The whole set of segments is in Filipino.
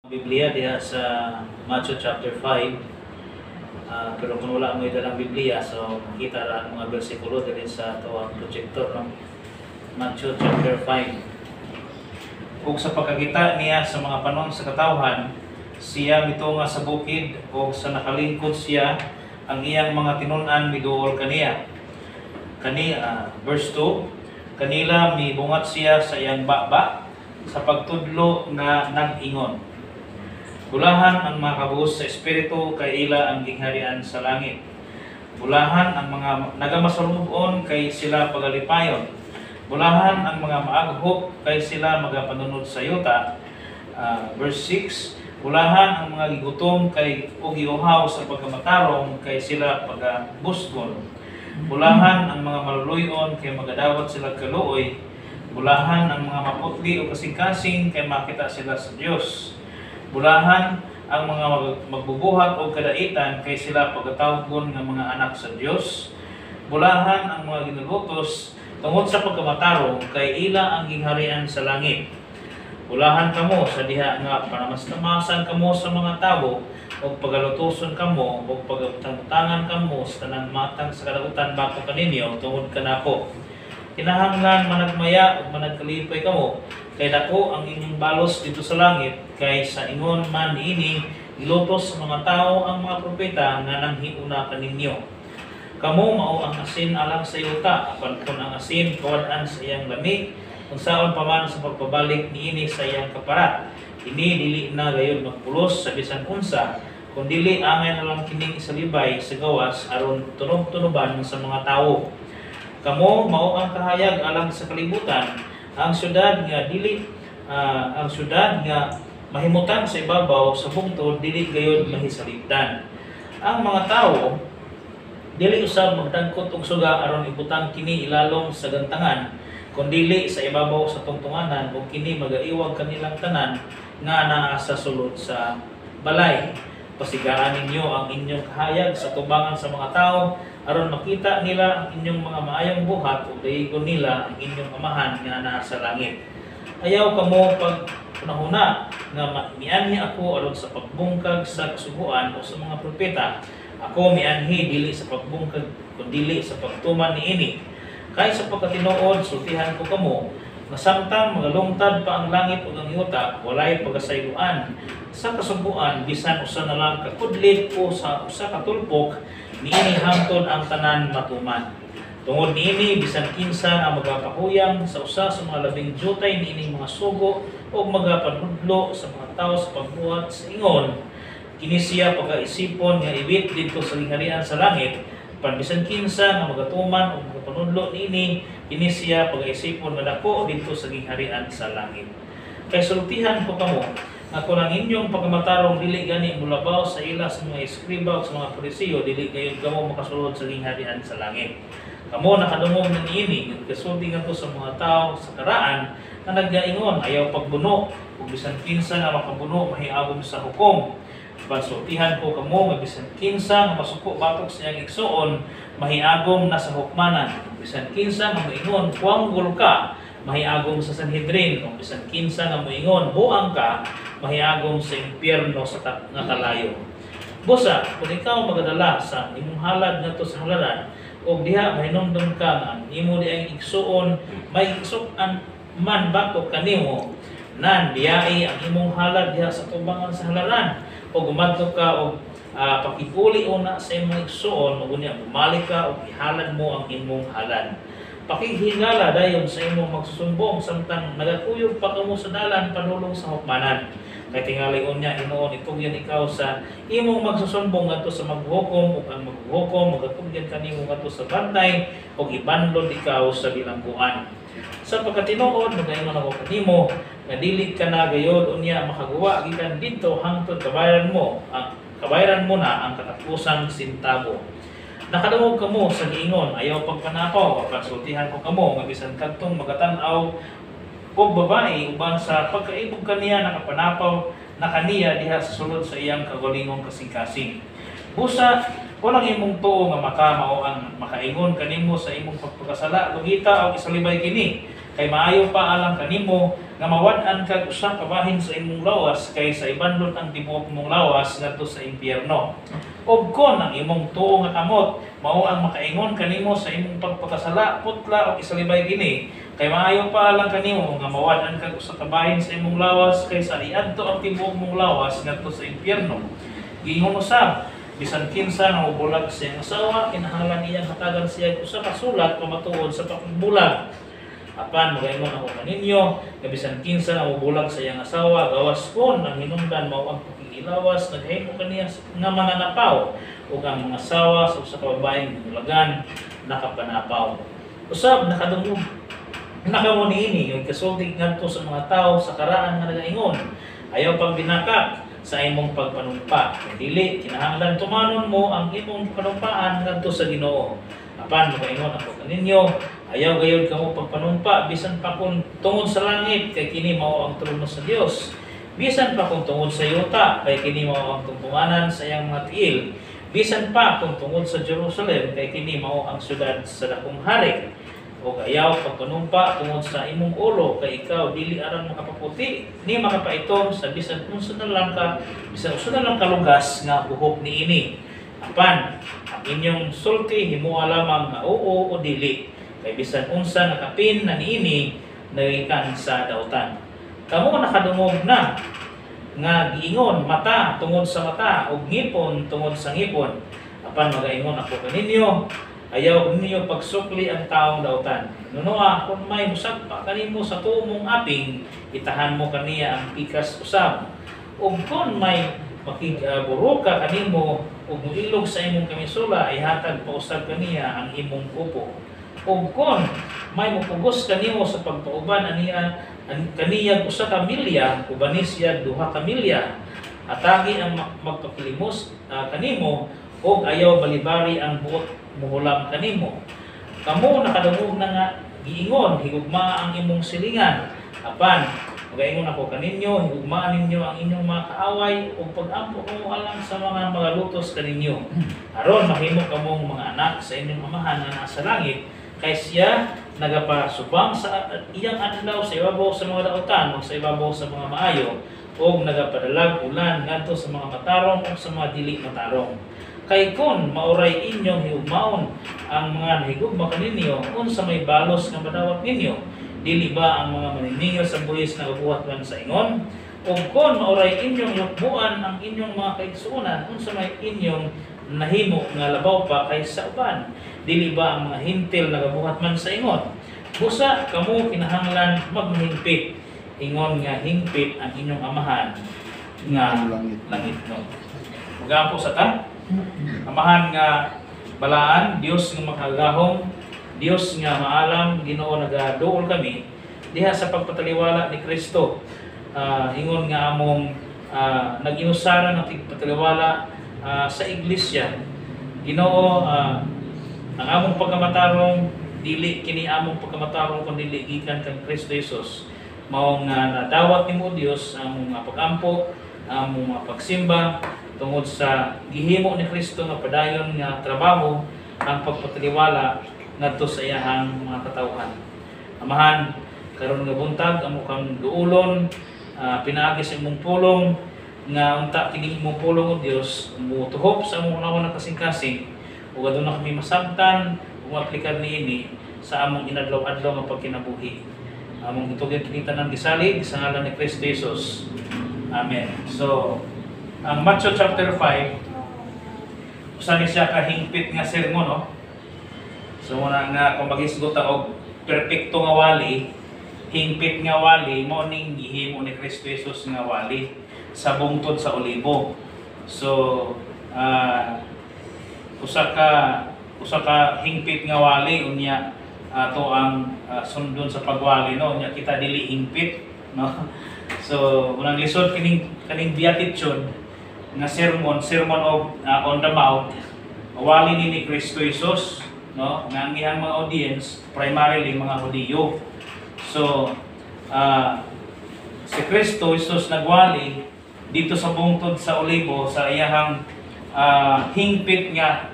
Biblia diha sa Matthew chapter 5. Pero kung wala mo dalang Biblia, so makita ra ang mga bersikulo diri sa tuwang projector, no? Matthew chapter 5. Kung sa pagkakita niya sa mga panon sa katawhan, siya mitunga sa bukid, o sa nakalingkod siya, ang iyang mga tinun-an miduol kaniya. Verse 2, kanila mibungat siya sa iyang baba, sa pagtudlo na nag-ingon. Bulahan ang mga kabuos sa espiritu, kay ila ang gingharian sa langit. Bulahan ang mga nagamasalubon, kay sila pagalipayon. Bulahan ang mga maaghop, kay sila magapanunod sa yuta. Verse 6, bulahan ang mga gigutom, kay ugiuhaw sa pagkamatarong, kay sila pagabusgon. Bulahan ang mga maluluyon, kay magadawat sila kaluoy. Bulahan ang mga maputli o kasing-kasing, kay makita sila sa Diyos. Bulahan ang mga magbubuhat o kadaitan, kay sila pagkatawgon ng mga anak sa Diyos. Bulahan ang mga ginulutos tungod sa pagkamatarong, kay ila ang gingharian sa langit. Bulahan kamo sa diha nga panamas-tamasan kamo sa mga tao, o pagalutuson kamo, o pagtangutangan kamo sa tanang matang sa kadautan bako kaninyo tungod kanako. Kinahanglan managmaya o managkalipay kamo, kay dako ang inyong balos dito sa langit, kay sa ingon man niini ilutos sa mga tao ang mga propeta nga nanghiuna kaninyo. Kamo mao ang asin alang sa yuta, apan kun ang asin kawad-an sa iyang lami, kung saon pa man sa pagpabalik niini sa iyang kaparat, ini dili na gayud magpulos sa bisan unsa, kun dili angay na lang kining isalibay sa gawas aron tunog-tunuban sa mga tawo. Kamo mao ang kahayag alang sa kalibutan, ang syudad nga mahimutan sa ibabaw sa bungtod dili gayud mahisalipdan. Ang mga tawo dili usab magdagkot og suga aron ibutang kini ilalom sa gantangan, kundi sa ibabaw sa tungtunganan, ug kini magaiwag kanilang tanan nga naa sa sulod sa balay. Pasigaan ninyo ang inyong kahayag sa tubangan sa mga tao, aron makita nila ang inyong mga maayong buhat, ug dayigon nila ang inyong amahan nga naa sa langit. Ayaw kamo pag hunahuna nga mianhi ako aron sa pagbungkag sa kasuguan o sa mga propeta. Ako mianhi dili sa pagbungkag kundi sa pagtuman niini. Kay sa pagkatinuod sultihan ko kamo, nga samtang magalungtad pa ang langit ug ang yuta, walay pagasayloan sa kasubuan bisan usa na lang kakudlit o sa usa ka tulpok, niini hangtod ang tanan matuman. Tungod niini bisan kinsa ang magapahuyang sa usa sa mga labing jutay niining mga sugo o magapanudlo sa mga tawo sa pagbuhat sa ingon, kini siya pagaisipon nga ibit didto sa gingharian sa langit. Bisan kinsa nga magatuman o magapanudlo niini, kini siya pagaisipon nga dako didto sa gingharian sa langit. Kay sultihan ko kamo, ako lang inyong pagkamatarong dili gani mulabaw sa ila sa mga eskriba o sa mga Parisiyo, dili gayud kamo makasulod sa gingharian sa langit. Kamo nakadungog na niini, kasulti ngadto sa mga tao sa karaan na nagaingon ayaw pagbuno, ug bisan kinsa nga makabuno mahiagom sa hukom. Pansultihan ko kamo nga bisan kinsa nga masuko batok sa iyang igsuon, mahiagom na sa hukmanan. Bisan kinsa nga moingon kuanggol ka, mahiagom sa Sanhedrin. O bisan kinsa nga moingon buang ka, mahiagom sa impyerno sa nga kalayo. Busa, kung ikaw magadala sa imong halad ngadto sa halaran, o diha mahinumdum ka nga imo di ang igsuon may igsukan man batok kanimo, nan diai ang imong halad diha sa tubangan sa halaran, o gumadto ka og pakipuli una sa imong igsuon, ug unya bumalik ka og ihalad mo ang imong halad. Pakihingala dayon sa imong magsusumbong samtang nagakuyog pa kamo sa dalan panulong sa hukmanan. Kay tingali unya hinuon itugyan ikaw sa imong magsusumbong ngadto sa maghukom, ug ang maghukom magatugyan kanimo ngadto sa bantay, ug ibanlod ikaw sa bilangguan. Sa pagkatinuod nagaingon ako kanimo nga dili ka na gayod unya makagawa gikan didto hangtod kabayaran mo na ang katapusan sintabo. Nakadungog kamo sa giingon ayaw pagpanapaw, pagsultihan ko kamo nga bisan kadtong magatan-aw og babae uban sa pagkaibog kaniya nakapanapaw na kaniya diha sa sulod sa iyang kagulingong kasing-kasing. Busa walang imong tuo nga maka mao ang makaingon kanimo sa imong pagpakasala, lugita o isalibay kini. kay maayo pa alang kanimo nga mawad-an kag usa ka bahin sa imong lawas kay sa ibandot ang tibuok mong lawas ngadto sa impyerno. Ug kon ang imong tuo nga kamot mao ang makaingon kanimo sa imong pagpakasala, putla o isalibay kini, kay maayo pa alang kanimo nga mawad-an kag usa ka bahin sa imong lawas kay sa iadto ang tibuok mong lawas ngadto sa impyerno. Giingon usab, bisan kinsa nga bulag sa iyang asawa, kinahanglan iyang hatagan siya usa ka sulat pamatuod sa pagbulag. Apan magaingon ako kaninyo, nga bisan kinsa nga bulag sa iyang asawa, gawas kon ang hinungdan mao ang pakikilawas, naghimo kaniya nga mananapaw, ug ang mga asawa sa usa ka babaeng bulagan nakapanapaw. Usab nakadungog nakamo niini yung kasulti ngadto sa mga tao sa karaan nga nagaingon, ayaw pang binakak sa imong pagpanumpa. Dili kinahanglan tumanon mo ang imong panumpaan ngadto sa Ginoo. Apan magaingon ako kaninyo, ayaw gayud kamo pagpanumpa bisan pa kung tungod sa langit kay kini mao ang trono sa Dios. Bisan pa kung tungod sa yuta kay kini mao ang tungtunganan sa iyang mga tiil. Bisan pa kung tungod sa Jerusalem kay kini mao ang syudad sa dakong hari. O ayaw pagpanumpa tungod sa imong ulo kay ikaw dili aron makapaputi ni makapaitom sa bisan unsa na lang ka bisan unsa na lang kalugas nga buhok niini. Apan ang inyong sulti himuha lamang nga oo o dili kay bisan unsa nakapin na niini nagikan sa dautan. Kamo nakadungog na nga giingon mata tungod sa mata ug ngipon tungod sa ngipon. Apan magaingon ako kaninyo, ayaw ninyo pagsukli ang taong dautan. Nunoa, kung may musag pa kanimo sa tumong aping, itahan mo kaniya ang pikas usab. Ug kung may makigaburo ka kanimo, ug muilog sa imong kamisula, ay hatag pa usab kaniya ang imong kupo. Ug kung may mupugos kanimo sa pagpauban kaniya usa ka milya, ubanis siya duha ka milya, atagi ang magpakilimos kanimo, ug ayaw balibari ang buot muhulam kanimo. Kamo nakadungog na nga giingon, higugma ang imong silingan. Apan magaingon ako kaninyo, higugmaan ninyo ang inyong mga kaaway ug pag-ampo mo alang sa mga lutos kaninyo. Aron mahimo kamong mga anak sa inyong amahan nga nasa langit, kay siya nagapasubang sa iyang adlaw sa ibabaw sa mga dautan ug sa ibabaw sa mga maayo, ug nagapadalag ulan ngadto sa mga matarong ug sa mga dili matarong. Kay kun mauray inyong higugmaon ang mga nahigugma kaninyo, unsa may balos nga madawat ninyo, dili ba ang mga maniningil sa buhis na gabuhat man sa ingon? Ug kun mauray inyong yukmuan ang inyong mga kaigsuonan, unsa may inyong nahimo nga labaw pa kaysa uban, dili ba ang mga hintil na gabuhat man sa ingon? Busa kamo kinahanglan maghingpit, ingon nga hingpit ang inyong amahan nga langit no. Magapo sa ta amahan nga balaan, Dios nga makagahom, Dios nga maalam, Ginoo nagaduol kami diha sa pagpataliwala ni Kristo. Ingon nga among nag-inusara ng pagpataliwala sa iglesia. Ginoo, ang among pagkamatarong dili kini among pagkamatarong kundi gikan kang Kristo Jesus. Mao nga nadawat nimo Dios ang mga pag-ampo, ang mga pagsimba tungod sa gihimo ni Kristo nga padayon nga trabaho ang pagpataliwala ngadto sa iyahang mga katawhan. Amahan, karon nga buntag amo kang duulon, pinaagi sa imong pulong nga unta kini imong pulong o Dios mutuhop sa among unahon kasing-kasing ug aduna kami masabtan ug aplikar niini sa among inadlaw-adlaw nga pagkinabuhi. Among gitugan kini tanan gisalig sa ngalan ni Kristo Jesus. Amen. So ang Matthew chapter 5, usa ni siya kahingpit nga sermon, no? So muna nga kung magisgot og perpekto nga wali, hingpit nga wali mo ning gihimo ni Kristo Jesus nga wali sa bungtod sa olibo. So usa ka hingpit nga wali unya ato ang sundon sa pagwali, no? Unya kita dili hingpit, no? So unang lisod kining beatitude nga sermon on the mount, wali ni Kristo Jesus, no? Nga ang iyang mga audience primarily mga Hudiyo. So si Kristo Jesus nagwali dito sa bungtod sa olibo sa iyahang hingpit nga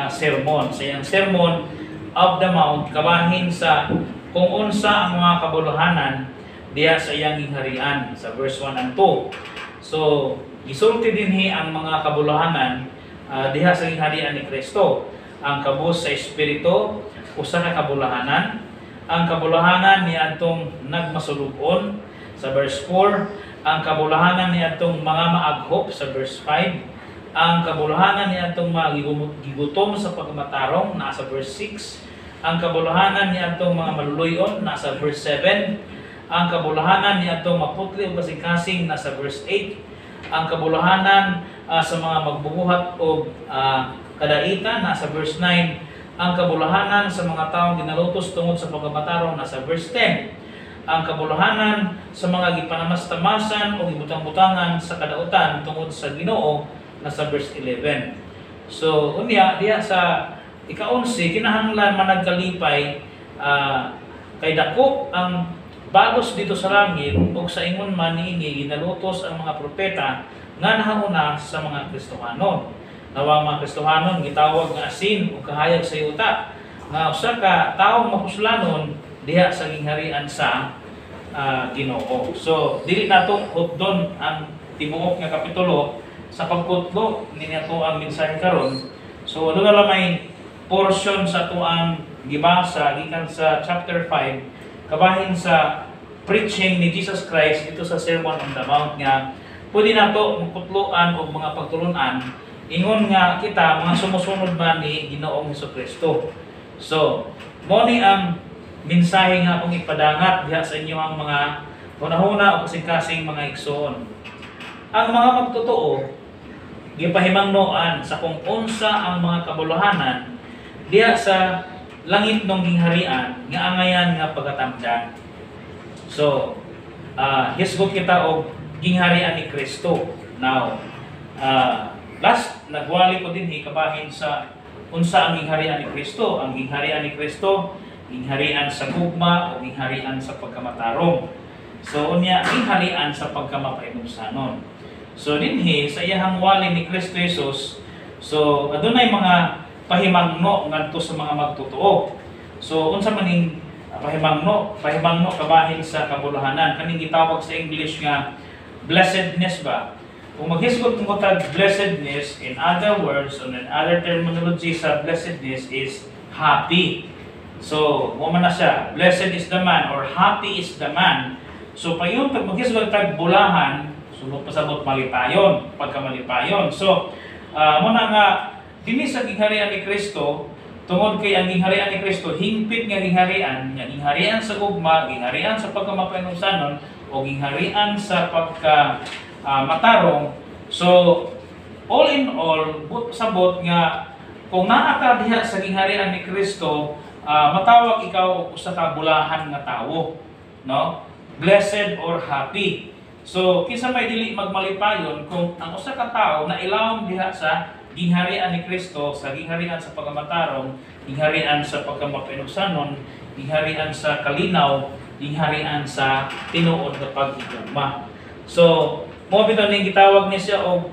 sermon. Sa iyang sermon of the mount kabahin sa kung unsa ang mga kabuluhanan diha sa iyang gingharian sa verse 1 and 2. So gisulti dinhi ang mga kabuluhanan diha sa gingharian ni Kristo. Ang kabus sa espiritu usa ka kabuluhanan, ang kabuluhanan niadtong nagmasulubon sa verse 4, ang kabuluhanan niadtong mga maaghop sa verse 5, ang kabuluhanan niadtong magigutom sa pagmatarong nasa verse 6, ang kabuluhanan niadtong mga maluluyon nasa verse 7, ang kabuluhanan niadtong maputli ug kasing-kasing nasa verse 8, ang kabuluhanan sa mga magbubuhat og kadaita nasa verse 9, ang kabuluhanan sa mga taong ginalutos tungod sa pagmatarong nasa verse 10, ang kabuluhanan sa mga gipanamastamasan o gibutang-butangan sa kadautan tungod sa Ginoo nasa verse 11. So unya diha sa ika-11 kinahanglan managkalipay kay dako ang bagos dito sa langit ug sa ingon man niini ginalutos ang mga propeta nga nahauna sa mga Kristohanon. Nawa mga Kristohanon gitawag nga asin ug kahayag sa yuta nga usa ka taong mapuslanon diha sa gingharian sa Ginoo. So dili nato hudon ang tibuok nga kapitulo sa pagkutlo ni nato ang mensahe karon. So ano na may portion sa tuang gibasa gikan sa chapter 5 kabahin sa preaching ni Jesus Christ dito sa Sermon on the Mount nga pwede nato mukutloan og mga pagtulunan ingon nga kita mga sumusunod man ni Ginoong Hesukristo. So mo ni ang mensahe nga akong ipadangat diha sa inyo ang mga hunahuna o kasing-kasing mga igsoon. Ang mga magtotoo gipahimangnoan sa kung unsa ang mga kabuluhanan diha sa langit ng gingharian nga angayan nga pagatamdan. So hisgot kita og gingharian ni Kristo. Now last nagwali ko din kabahin sa unsa ang gingharian ni Kristo. Ang gingharian ni Kristo gingharian sa gugma o gingharian sa pagkamatarong. So unya gingharian sa pagkamapainusanon. So dinhi sa iyang wali ni Kristo Jesus, so adunay mga pahimangno ngadto sa mga magtotoo. So unsa man ning pahimangno kabahin sa kabuluhanan kaning gitawag sa English nga blessedness ba. Kung maghisgot mo tag blessedness, in other words, on another terminology sa blessedness is happy. So, mo man na siya, blessed is the man or happy is the man. So, payon pag maghisgot tag bulahan, sulod pasabot malipayon, pagkamalipayon. So, mo na nga dinhi sa gingharian ni Kristo, tungod kay ang gingharian ni Kristo hingpit nga gingharian sa gugma, gingharian sa pagkamapainusanon o gingharian sa pagka matarong. So all in all sabot nga kung naa ka diha sa gingharian ni Kristo, matawag ikaw usa ka bulahan nga tawo, no? Blessed or happy. So kinsa may dili magmalipayon kung ang usa ka tawo na ilawom diha sa gingharian ni Kristo, sa gingharian sa pagkamatarong, gingharian sa pagkamapainusanon, gingharian sa kalinaw, gingharian sa tinuod nga pagigugma. So mo bitaw ning gitawag ni siya og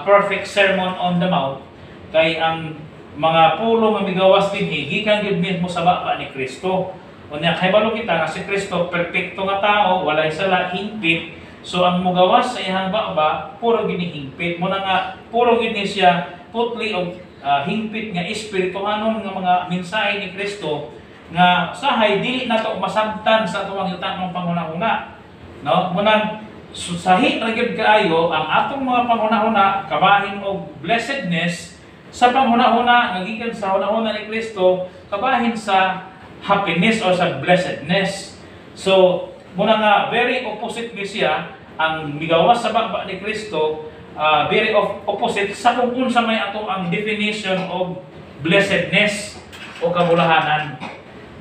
perfect sermon on the mount kay ang mga pulo nga migawas dinhi gikan gyud mismo sa baba ni Kristo. Unya kahibalo kita nga si Kristo perpekto nga tao, walay sala, hingpit. So ang mugawas sa iyang baba puro gid hingpit. Mo na nga puro gid ni siya putli og hingpit nga espirituhanon nga mga mensahe ni Kristo nga sahay dili nato masabtan sa tuwang yuta ng panghunahuna. No? Munang sahi ra gyud kaayo ang atong mga panghunahuna kabahin og blessedness sa panghunahuna nga gikan sa hunahuna ni Kristo, kabahin sa happiness or sa blessedness. So muna nga very opposite ni siya ang migawas sa baba ni Kristo, very opposite sa kung unsa may ato ang definition of blessedness o kabulahanan.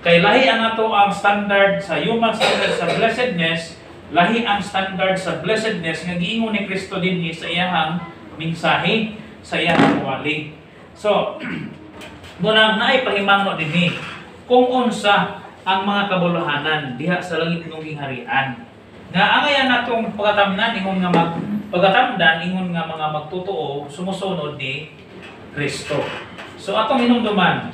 Kay lahi ang ato ang standard sa human standard sa blessedness, lahi ang standard sa blessedness nga giingon ni Kristo dinhi sa iyang mensahe, sa iyang wali. So, muna naay pahimangno dinhi kung unsa ang mga kabuluhanan diha sa langit ng gingharian. Nga angayan natong pagatamnan ingon nga pagatamdan ingon nga mga magtotoo sumusunod ni Kristo. So atong hinumduman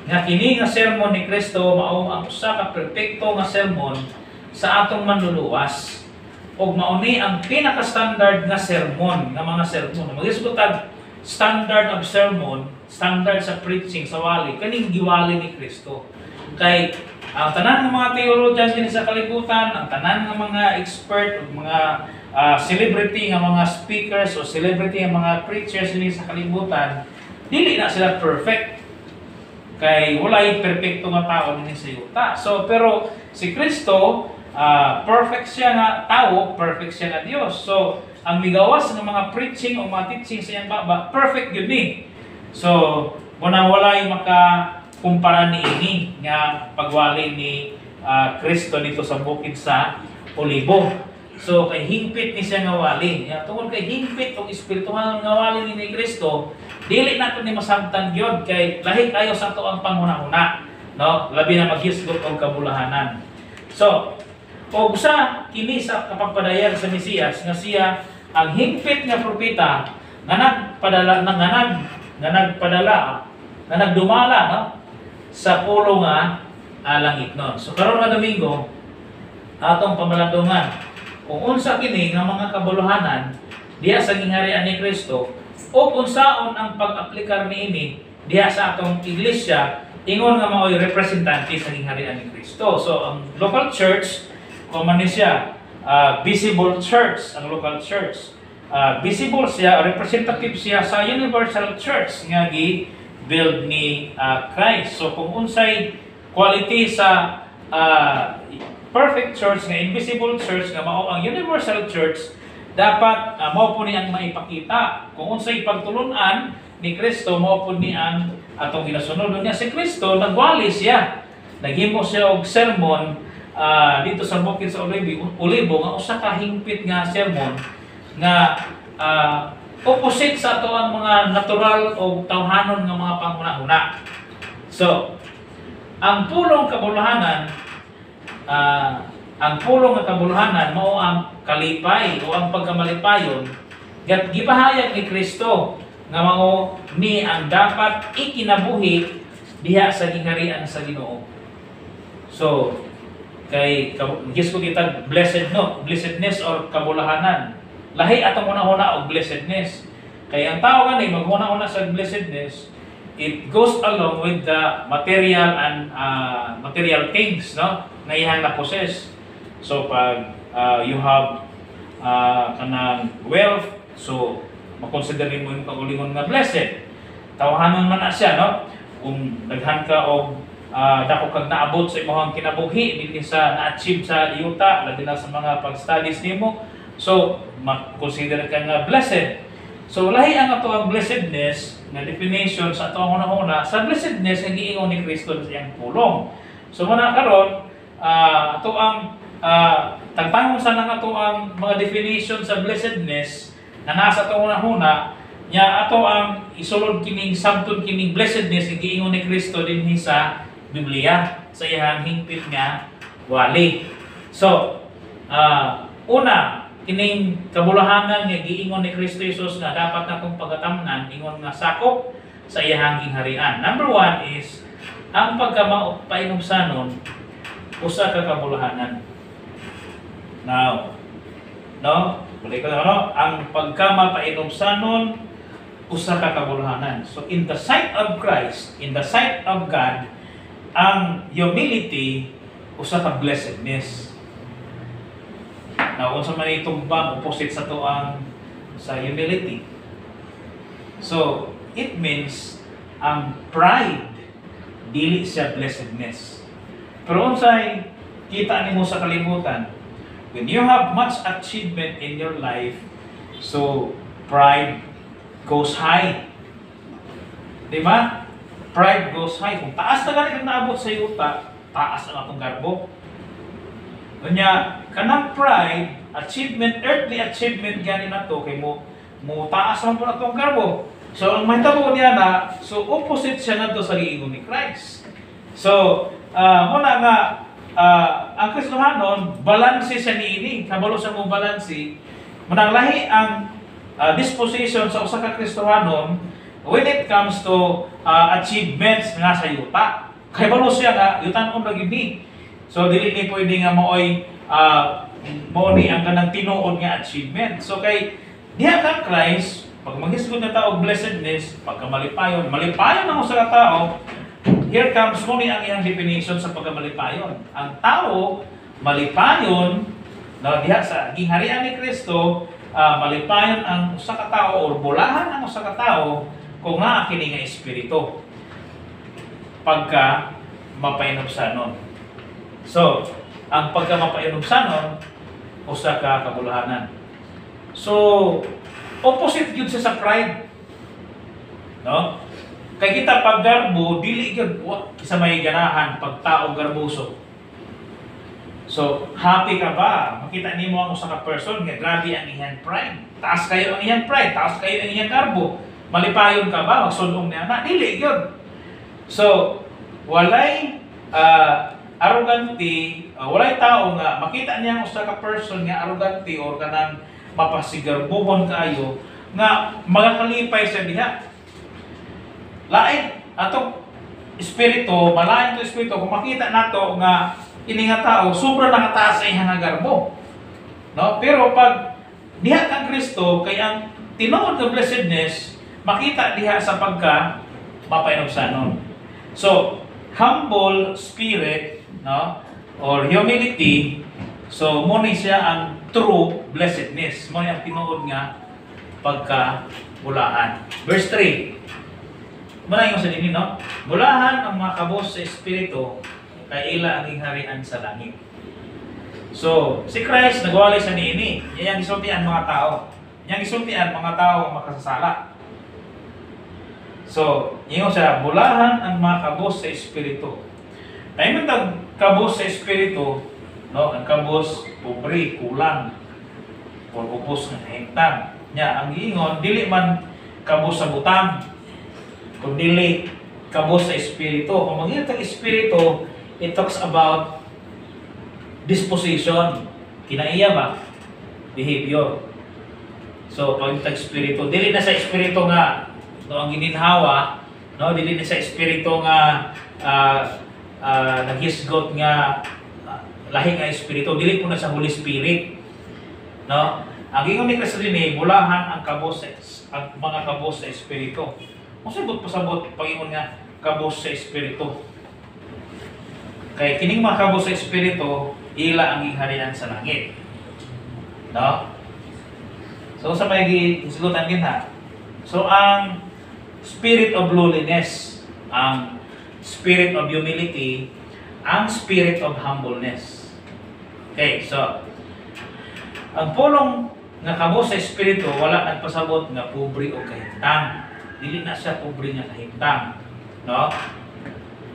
nga kini nga sermon ni Kristo mao ang usa ka perpekto nga sermon sa atong manluluwas. Og mauni ang pinaka-standard nga sermon, nga mga sermon. Magisgutag standard of sermon, standard sa preaching sa wali, kaning giwali ni Kristo. Kay ang tanan ng mga theologian din sa kalibutan, ang tanan ng mga expert o mga celebrity nga mga speakers o celebrity nga mga preachers din sa kalibutan, dili na sila perfect. Kay walay perpekto nga tao din sa yuta. So pero si Kristo perfect siya nga tao, perfect siya nga Dios. So ang migawas ng mga preaching o mga teaching sa iyang baba, perfect yun ni. So muna walay makakumpara ni ini nga pagwali ni Kristo dito sa bukid sa Olibo. So kay hingpit ni siya nga wali. Tungod kay hingpit o espirituhal nga wali ni Kristo, dili nato ni masabtan gyud kay lahi kayo sa ato ang panghuna-huna, no? Labi na maghisgot og kabulahanan. So og sa kini sa kapagpadayan sa Mesiyas nga siya ang hingpit nga propeta nga nagdumala, no? Sa pulo nga langit nun. So karon nga Domingo atong pamalandungan kung unsa kini nga mga kabuluhanan diha sa gingharian ni Kristo o unsaon ang pag-aplikar niini diha sa atong iglesia ingon nga mao'y representante sa gingharian ni Kristo. So ang local church man ni siya visible church, ang local church. Visible siya, representative siya sa universal church nga gi-build ni Christ. So kung unsay quality sa perfect church nga invisible church nga mao ang universal church, dapat mao po ni ang maipakita. Kung unsay pagtulunan ni Kristo, mao po ni ang atong ginasunod niya. Si Kristo nagwali siya, naghimo siya og sermon dito sa bukid sa Olibo nga usa ka hingpit nga sermon nga opposite sa ato ang mga natural o tawhanon nga mga panghuna-huna. So ang pulong kabuluhanan mao ang kalipay o ang pagkamalipayon gipahayag ni Kristo nga mao ni ang dapat ikinabuhi diha sa gingharian sa Ginoo. So kay gis ko kita blessedness or kabulahanan. Lahi atong una-una og blessedness. Kay ang tao gani maghuna-una sa blessedness, it goes along with the material and material things, no? Na iyang na-possess. So pag you have kanang wealth, so makonsiderin mo yung kaulingon nga blessed. Tawhanon man na siya, no? Kung daghan ka og dako kag naabot sa imong kinabuhi dinhi sa na-achieve sa yuta, labi na sa mga pag-studies nimo, so ma-consider ka nga blessed. So lahi ang ato ang blessedness na definition sa ato ang una-una sa blessedness nga giingon ni Kristo sa iyang pulong. So muna karon ato ang tagtangon sa nang ato ang mga definition sa blessedness na nasa ato una-una nya ato ang isulod kining sabton kining blessedness nga giingon ni Kristo dinhi sa Biblia sa iyang hingpit nga wali. So una kining kabulahanan nga giingon ni Kristo Jesus nga dapat natong pagatamnan ingon nga sakop sa iyang gingharian. Number 1 is ang pagkamapainomsanon usa ka kabulahanan. Now, no? Balik ko ano, ang pagkamapainomsanon usa ka kabulahanan. So in the sight of Christ, in the sight of God, ang humility usa ka blessedness. Now, unsa man itumbang opposite sa to ang sa humility. So, it means ang pride dili siya blessedness. Pero unsay kita nimo sa kalibutan, when you have much achievement in your life, so pride goes high. Di ba? Pride goes high. Kung taas na gani kang naabot sa yuta, taas ang atong garbo. Kanya, kanang pride, achievement, earthly achievement gani na to, kay mo taas man po na itong garbo. So, ang mahitabo niya na, so opposite siya na to sa giingon ni Christ. So, muna nga, ang Kristohanon, balanse siya niini, kabalo sa mong balanse, manang lahi ang disposition sa usa ka Kristohanon when it comes to achievements nga sa yuta. Kay balo siya nga yutan on lagi ni. So dili ni pwede nga moy mao ni ang kanang tinuod nga achievement. So kay diha ka Christ, pag maghisgot na tao blessedness, pagka malipayon ang usa ka tao. Here comes mo ni ang iyang definition sa pagkamalipayon. Ang tao malipayon na diha sa gingharian ni Kristo, malipayon ang usa ka tao or bulahan ang usa ka tao kung nga kini nga espiritu pagka mapainubsanon. So, ang pagka mapainubsanon usa ka kabulahanan. So, opposite yun sa pride. No? Kay kita pag garbo, dili gyud sa may ganahan pag tao garboso. So, happy ka ba? Makita nimo ang usa ka person nga grabe ang iyang pride. Taas kayo ang iyang pride, taas kayo ang iyang garbo. Malipayon ka ba? Magsulong niya na? Dili gyud. So, walay arrogante, walay tao nga makita niya ang usa ka person nga arrogante or kanang mapasigarbuhon kayo nga magakalipay sa diha. Lain atong espiritu, malain to espiritu kung makita nato nga ini nga tao sobra nakataas sa iyang garbo. No? Pero pag diha kang Kristo kay ang tinuod nga blessedness makita diha sa pagka mapainubsanon. So, humble spirit, no, or humility, so mo ni siya ang true blessedness. Mo ni ang tinuod nga pagka-bulahan. Verse 3. Muna yung sa dinin, no? Bulahan ang mga kabos sa espiritu kay ila ang ingharian sa langit. So, si Christ nagwali sa niini. Yan ang gisultian mga tao. Yang gisultian mga tao makasasala. So, yung siya, bulahan ang mga kabos sa espiritu. Ay man kabos sa espiritu, no? Ang kabos pobre, kulang, o upos ng hintang. Nya ang giingon dili man kabos sa butang, kundi kabos sa espiritu. Kung magiging espiritu, it talks about disposition. Kinaiya ba? Behavior. So, pag espiritu, dili na sa espiritu nga no, ang gininhawa, no, dili na sa espiritu nga naghisgot nga lahi nga espiritu, dili po na sa Holy Spirit. No? Ang ingon ni Kristo din bulahan ang kabos ang mga kabos sa espiritu. Masabot pasabot Panginoon nga kabos sa espiritu. Kay kining mga kabos sa espiritu ila ang ingharian sa langit. No? So sa may gisgutan din ha. So ang spirit of lowliness, ang spirit of humility, ang spirit of humbleness. Okay, so ang pulong nga kabos sa espiritu wala nagpasabot nga pobre o kahintang. Dili na siya pobre nga kahintang, no?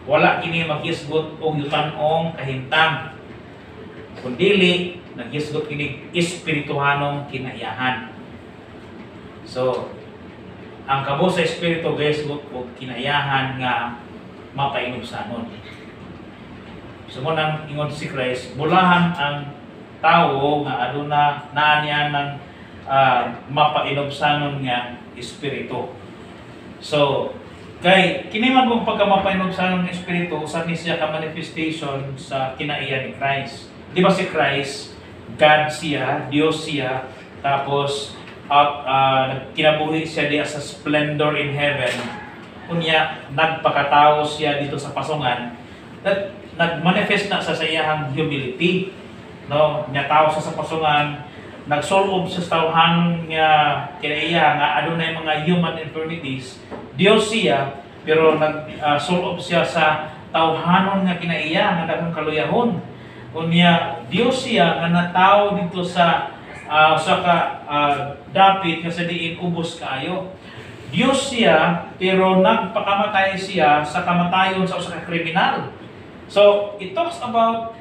Wala kini maghisgot og yutan-ong kahintang. Kundi naghisgot kini espirituhanong kinaiyahan. So, ang kabos sa espiritu gisgot og kinaiyahan nga mapainubsanon. So mo nang ingon si Christ, bulahan ang tao nga aduna naa niya ng mapainubsanon nga espiritu. So, kay kini man kung pagkamapainog sa ng espiritu sa siya ka manifestation sa kinaiya ni Christ. Di ba si Christ, God siya, Diyos siya, tapos kinabuhi siya diya sa splendor in heaven. Kunya nagpakatao siya dito sa pasungan. That nagmanifest na sa sayahang humility. No, nya tao sa pasungan, nagsolve sa tawhan nga kinaiya nga adunay mga human infirmities. Dios siya pero nag-solve siya sa tawhanon nga kinaiya nga daghang kaluyahon. Unya Dios siya nga natawo dito sa dapit nga sa diin ubos kaayo. Dios siya pero nagpakamatay siya sa kamatayon sa usa ka kriminal. So it talks about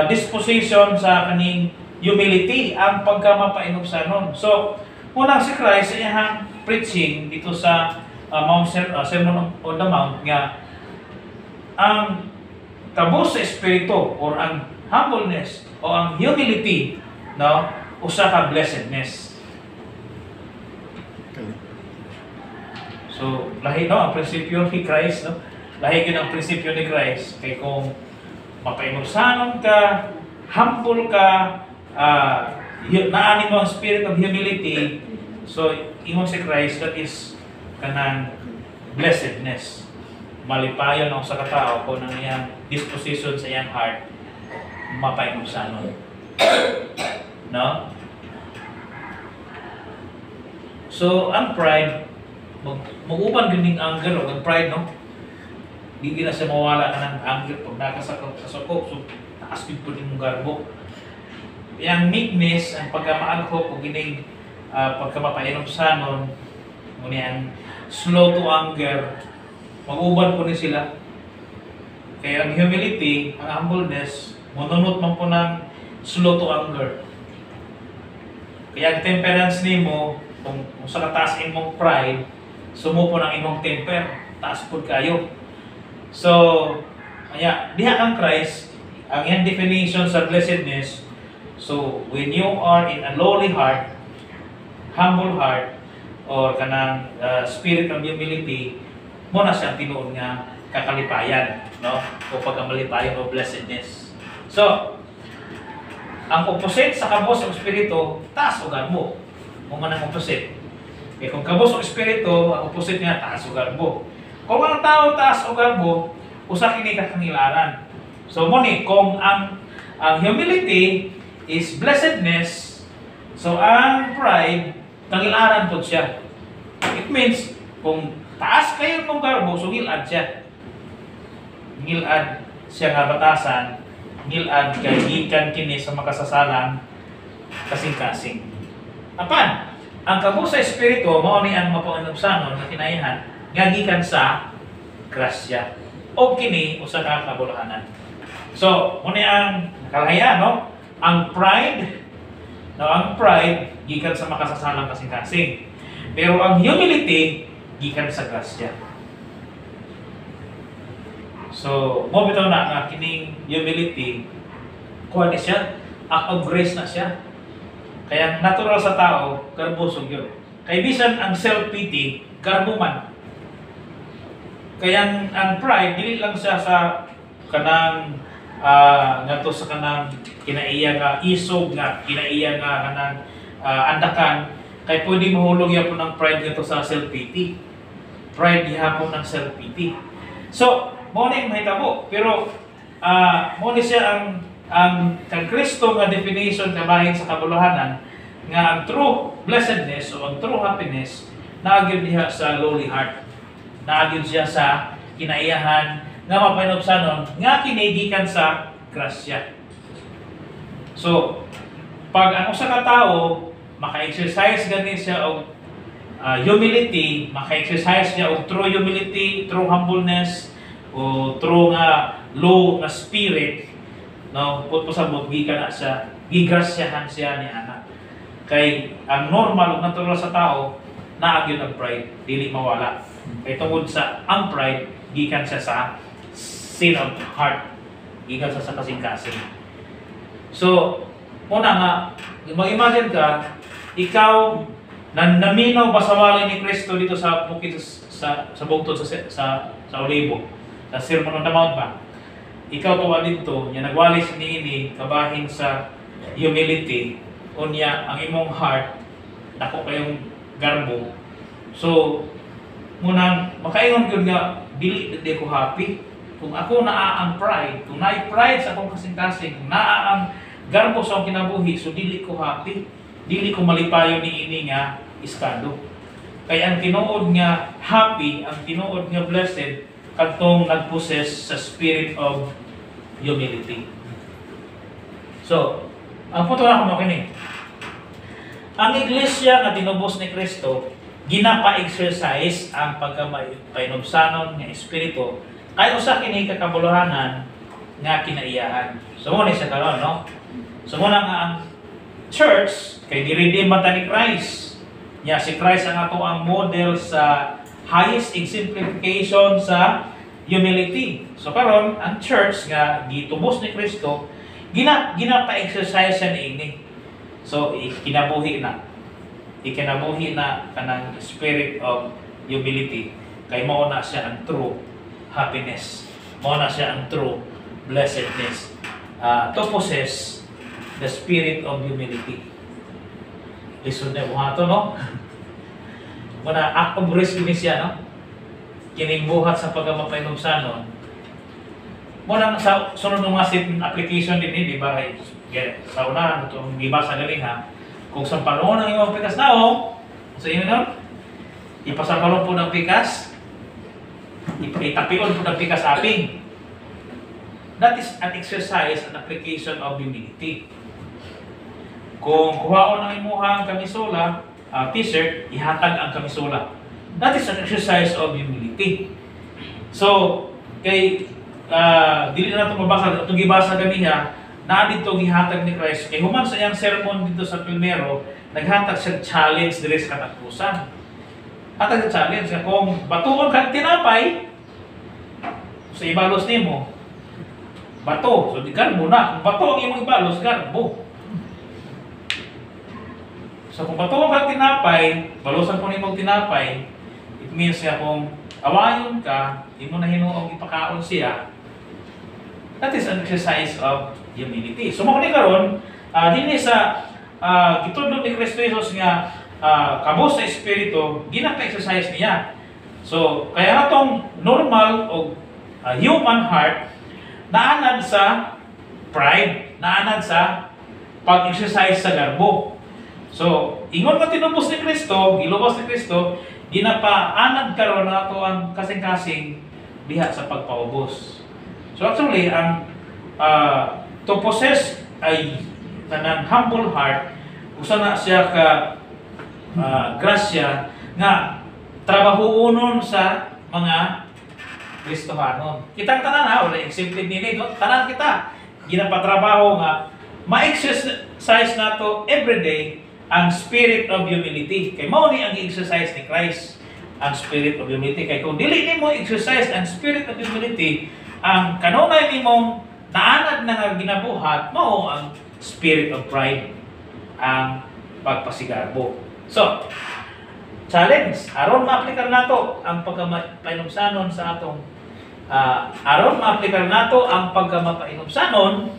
disposition sa kaning humility, ang pagkamapainusanon. So, unang si Christ sa iyang preaching dito sa Sermon on the Mount nga ang kabos sa espiritu or ang humbleness o ang humility, no, usa ka blessedness. So So, lahi no, ang prinsipyo ni Christ, no? Lahi yun ang prinsipyo ni Christ. Kaya kung mapainusanon ka, humble ka, naani mo ang spirit of humility, so, imong si Christ, that is kanang blessedness. Malipayon ang sa katao kung ang iyang disposition sa iyang heart, mapainusanon. No? So, ang pride, mag-uban din ng anger o ang pride, no? Hindi na siya mawala ka ng anger pag nakasakot sa sako. So, taas din po din mong garbo. Yang meekness, ang pagkamaalko, kung gining pagkamapainusanon, ngunit ang slow to anger, mag-uban po ni sila. Kaya ang humility, ang humbleness, mununot man po ng slow to anger. Kaya ang temperance ni mo, kung sa kataas imong pride, sumupo ng imong temper, taas po kayo. So, kaya, diha kang Christ, ang iyang definition sa blessedness, so, when you are in a lowly heart, humble heart, or kanang spirit of humility, mo na siyang tinuod nga kakalipayan, no? O pagkamalipayan o blessedness. So, ang opposite sa kabos o espiritu, taas o garbo. Kung man ang opposite. Kung kabos o espiritu, ang opposite niya, taas o garbo. Kung ang tao taas o garbo, usa kini kakangilaran. So, muni, kung ang humility is blessedness, so ang pride, kangilaran po siya. It means, kung taas kayo ng garbo, so ngilad siya. Ngilad siya nga batasan, ngilad kay gikan kini sa makasasalang kasing-kasing. Apan, ang kabus sa espiritu, mao ni ang mapaunugsanon na kinayahan, nga gikan sa grasya. O kini usa ka kabulahanan. So, muna ang kalaya, no? Ang pride, no? Ang pride gikan sa makasasalang kasing-kasing. Pero ang humility gikan sa grasya. So, mo bitaw na nga kining humility, kuha ni siya, act of grace na siya. Kaya natural sa tao, garbusog yun. Kaya bisan ang self-pity, garbo man. Kaya ang pride, dili lang siya sa kanang ngato sa kanang kinaiya nga isog nga, kinaiya nga kanang andakan, kaya pwede mahulog yapon ng pride ngato sa self-pity. Pride gihapon ng self-pity. So, mo na yung mahitabo. Pero, mo ni siya ang kang Kristo nga definition kabahin sa kabuluhanan nga ang true blessedness o ang true happiness naagyon diha sa lowly heart. Naagyon siya sa kinaiyahan nga mapainobsanon nga kinigikan sa grasya. So, pag ang usa ka tawo maka-exercise gani siya og humility, maka-exercise niya og true humility, true humbleness, o true nga low na spirit, no, put po sa gikan na siya, gigrasyahan siya ni anak. Kay ang normal ug natural sa tao naagyon ang pride, dili mawala. Kay tungod sa ang pride gikan siya sa sin of heart, gikan sa kasing-kasing. So, muna nga, mag-imagine ka, ikaw naminaw basawali ni Kristo dito sa bukid sa bugtod sa Olivo, sa Sermon on the Mount ba? Ikaw tuwa dito, niya nagwalis niini kabahin sa humility, unya ang imong heart, nako kayong garbo. So, muna, makaingon yun nga, dili ko happy. Kung ako naa ang pride, kung naay pride sa akong kasing-kasing, kung naa ang garbo sa akong kinabuhi, so dili ko happy. Dili ko malipayo ni ini nga iskado. Kaya ang tinuod nga happy, ang tinuod nga blessed, katong nag-possess sa spirit of humility. So, ang punto na ako kini. Ang iglesia nga tinubos ni Kristo, ginapa-exercise ang pagkamay-painubsanon nga espiritu, kay usa kini kakabuluhanan nga kinaiyahan. So, muna siya karon, no? So, muna nga ang church, kay giredeem mata ni Christ. Ya, si Christ ang ato ang model sa highest exemplification sa humility. So karon ang church nga gitubos ni Kristo, ginapa-exercise siya niini. So ikinabuhi na. Ikinabuhi na kanang spirit of humility. Kay mao na siya ang true happiness. Mao na siya ang true blessedness. To possess the spirit of humility. Listen na mo hato, no? Muna, act of grace kini siya, no? Kining buhat sa pagkamapainomsanon. Muna, sa sunod ng mga application din, di ba? Sa unahan, itong gibasa galing ha. Kung sa panahon ng iyong pikas na, sa inyo na, ipasapalong po ng pikas, itapion po ng pikas aping. That is an exercise, an application of humility. Kung kuhaon ang imuhang kamisola, t-shirt, ihatag ang kamisola. That is an exercise of humility. So, kay dili na ito mabasa, itong gibasa ganiya, na dito gihatag ni Christ. Kay human sa iyang sermon dito sa primero, naghatag siya challenge diri sa katapusan. Hatag sa challenge, kung batuon kang tinapay, sa ibalos nimo, bato, so di garbo na. Kung bato ang imong ibalos, garbo. So kung bato kang tinapay, balosan ko nimong tinapay, it means kung awayon ka, di mo na hinuong ipakaon siya, that is an exercise of humility. So mo ni karon, dinhi sa gitudlo ni Kristo Jesus nga kabos sa espiritu, ginapa-exercise niya. So kaya atong normal o human heart naanad sa pride, naanad sa pag-exercise sa garbo. So, ingon nga tinubos ni Kristo, gilubos ni Kristo, ginapaanad karon na ato ang kasing-kasing diha sa pagpaubos. So actually, ang to possess ay tanang humble heart, usa na siya ka grasya nga trabahuonon sa mga Kristohanon. Kitang tanan ha, wala exempted nini, tanan kita ginapatrabaho nga ma-exercise nato everyday ang spirit of humility. Kay mao ni ang exercise ni Christ, ang spirit of humility. Kay kung dili nimo exercise ang spirit of humility, ang kanunay nimong naanad na nga ginabuhat mao ang spirit of pride, ang pagpasigarbo. So, challenge, aron ma-aplikar nato ang pagkamapainomsanon sa atong aron ma-aplikar nato ang pagkamapainomsanon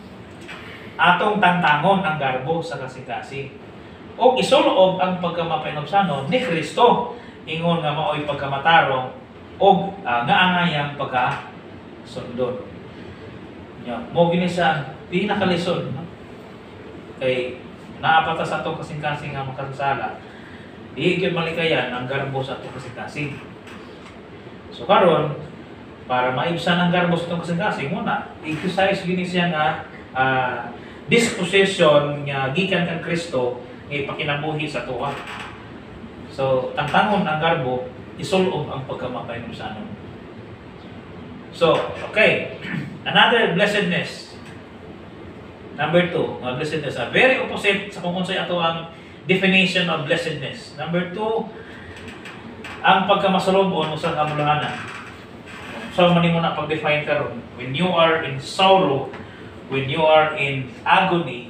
atong tantangon ang garbo sa kasing-kasing. O isulob ang pagkamapainomsanon ni Kristo ingon nga maoy pagkamatarong o nga angayang pagkasundon. Mo gini sa pinakalisod, no? Kay naapata sa atong kasing-kasing nga makasala. Di gyud malikayan ang garbo sa atong kasing-kasing. So karon para maibsan ang garbo sa atong kasing-kasing muna exercise gini siya nga disposition nga gikan kang Kristo nga ipakinabuhi sa tuwa. So tangtangon ang garbo isulob ang pagkamapainomsanon. So okay, another blessedness. Number 2, blessedness. Very opposite sa kung unsay ato ang definition of blessedness. Number 2, ang pagkamasulobon sa kamuluhanan. So man mo na pag-define karon. When you are in sorrow, when you are in agony,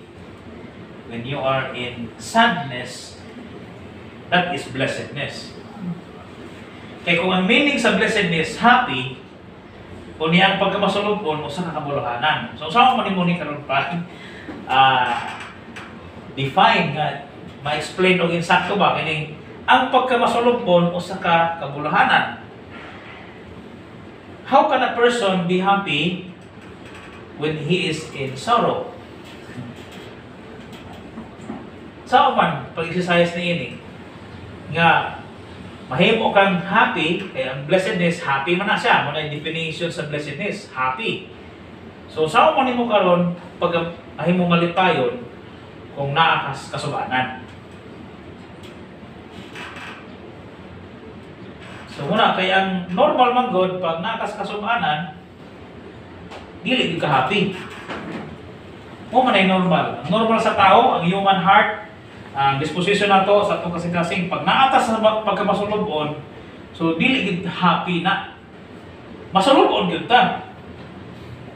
when you are in sadness, that is blessedness. Kaya kung ang meaning sa blessedness, happy, o niya ang pagkamasulobon o sa kamuluhanan. So saan man mo ni karon pa define nga ma-explain og insakto ba kining ang pagkamasulobon o sa kabuluhanan. How can a person be happy when he is in sorrow? Saan man pag-exercise ni ini nga mahimo kang happy, kaya ang blessedness, happy man na siya. Muna yung definition sa blessedness, happy. So, saan man mo karon pag mahimo malipayon kung naakas kasubanan. So, muna, kaya ang normal man God, pag naakas kasubanan, dili ka happy. O man ay normal. Ang normal sa tao, ang human heart, ang disposition nato sa atong kasing-kasing pag naatas sa pagkamasulobon, so dili gid happy na masulobon gyud ta.